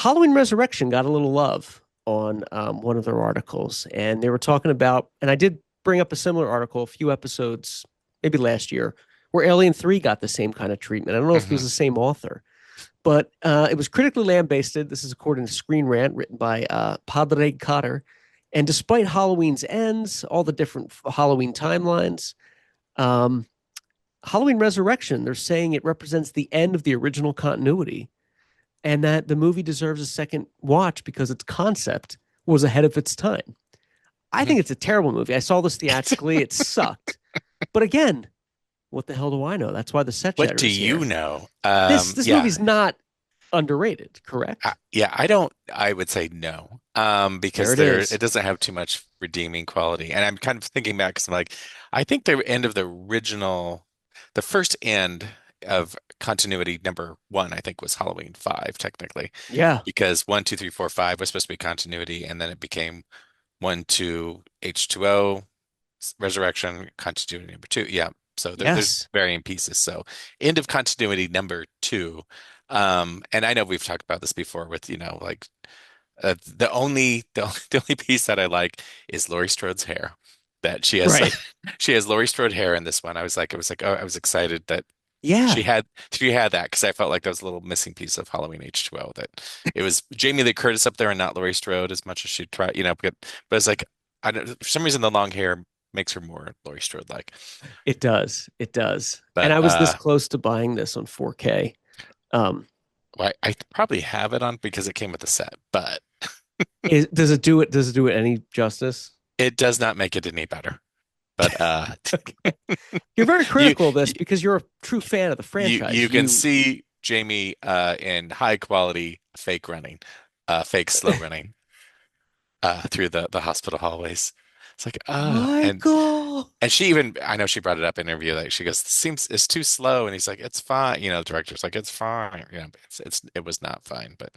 Halloween Resurrection got a little love on one of their articles, and they were talking about, and I did bring up a similar article a few episodes, maybe last year, where Alien 3 got the same kind of treatment. I don't know if it was Hmm. the same author, but it was critically lambasted. This is according to Screen Rant, written by Padre Cotter. And despite Halloween's ends, all the different Halloween timelines, um, Halloween Resurrection, they're saying it represents the end of the original continuity and that the movie deserves a second watch because its concept was ahead of its time. I think it's a terrible movie. I saw this theatrically. It sucked. But again, what the hell do I know? That's why the set What jetter do is you here. know? This Yeah, movie's not underrated, correct? yeah. I don't. I would say no, There because it it is. doesn't have too much redeeming quality. And I'm kind of thinking back because I'm like, I think the end of the original, the first end of continuity number one, I think was Halloween 5, technically, Yeah. because 1, 2, 3, 4, 5 was supposed to be continuity, and then it became 1, 2, H2O, Resurrection, continuity number 2. Yeah. So there's Yes. varying pieces. So end of continuity number 2. And I know we've talked about this before with, like the only piece that I like is Laurie Strode's hair. That she has Right. like she has Laurie Strode hair in this one. I was like, oh, I was excited that she Yeah. had she had that because I felt like that was a little missing piece of Halloween H2O. That it was Jamie Lee Curtis up there and not Laurie Strode as much as she tried, but it's like I don't for some reason the long hair makes her more Laurie Strode like. It does. It does. And But I was this close to buying this on 4K. Um, well, I probably have it on because it came with the set, but does it do it? Does it do it any justice? it does not make it any better. But Okay. You're very you critical of this because you're a true fan of the you franchise. can You see Jamie in high quality fake running, fake slow running through the hospital hallways. It's like Michael. and she even I know she brought it up in an interview like she goes seems it's too slow and he's like it's fine the director's like it's fine it was not fine but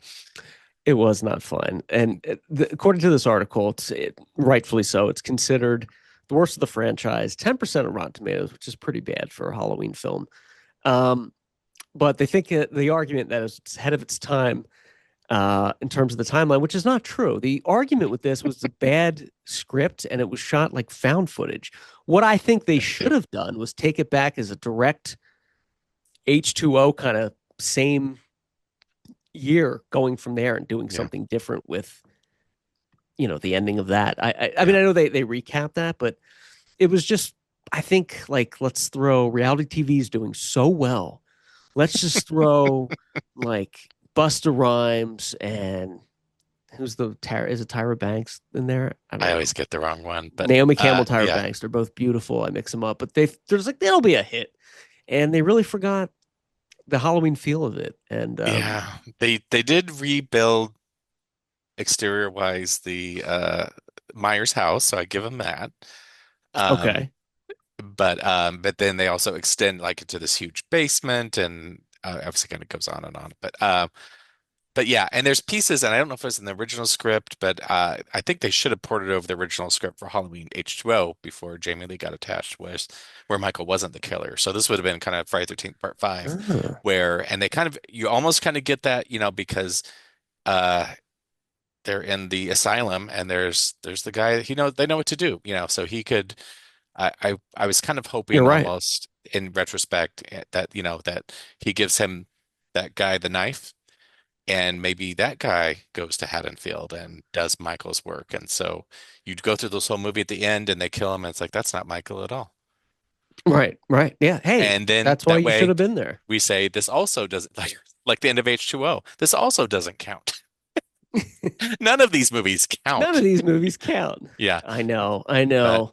It was not fun. And according to this article, rightfully so. It's considered the worst of the franchise, 10% on Rotten Tomatoes, which is pretty bad for a Halloween film. Um, but they think the argument that it's ahead of its time in terms of the timeline, which is not true. The argument with this was a bad script and it was shot like found footage. What I think they should have done was take it back as a direct H2O kind of same year going from there and doing yeah something different with the ending of that. I mean yeah I know they recap that, but it was just I think like let's throw reality TV is doing so well. Let's just throw like Busta Rhymes and who's the Tyra is it Tyra Banks in there? I don't I know. always get the wrong one but Naomi Campbell, Tyra yeah Banks. They're both beautiful. I mix them up, but there's like they'll be a hit, and they really forgot the Halloween feel of it. And yeah they did rebuild exterior wise the Myers house so I give them that um okay, but then they also extend like into this huge basement and obviously kind of goes on and on but yeah and there's pieces and I don't know if it was in the original script but I think they should have ported over the original script for Halloween H2O before Jamie Lee got attached was where Michael wasn't the killer so this would have been kind of Friday 13th part 5 uh, where and they kind of you almost kind of get that because uh they're in the asylum and there's the guy they know what to do so he could I was kind of you're hoping right. almost in retrospect that that he gives him that guy the knife and maybe that guy goes to Haddonfield and does Michael's work and so you'd go through this whole movie at the end and they kill him and it's like that's not Michael at all Right, right. Yeah. Hey, and then that's why that you should way have been there. we say this also doesn't like the end of H2O this also doesn't count none of these movies None of count these movies count. yeah I know. I but know.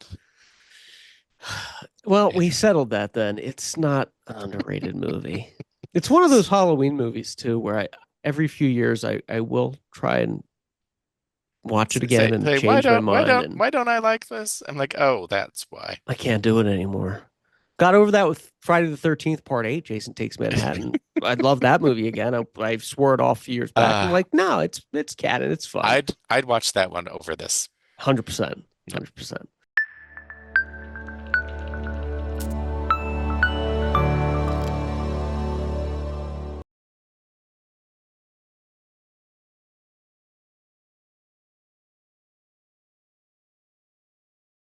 Well, we yeah. settled that then. It's not an underrated movie. It's one of those Halloween movies too, where every few years I will try and watch it again and Say why change my don't mind, and why don't I like this? I'm like, oh, that's why. I can't do it anymore. Got over that with Friday the 13th Part 8, Jason Takes Manhattan. I'd love that movie again. I swore it off a few years back. I'm Uh, like, no, it's canon, it's fun. I'd watch that one over this. 100%. Yeah. 100%.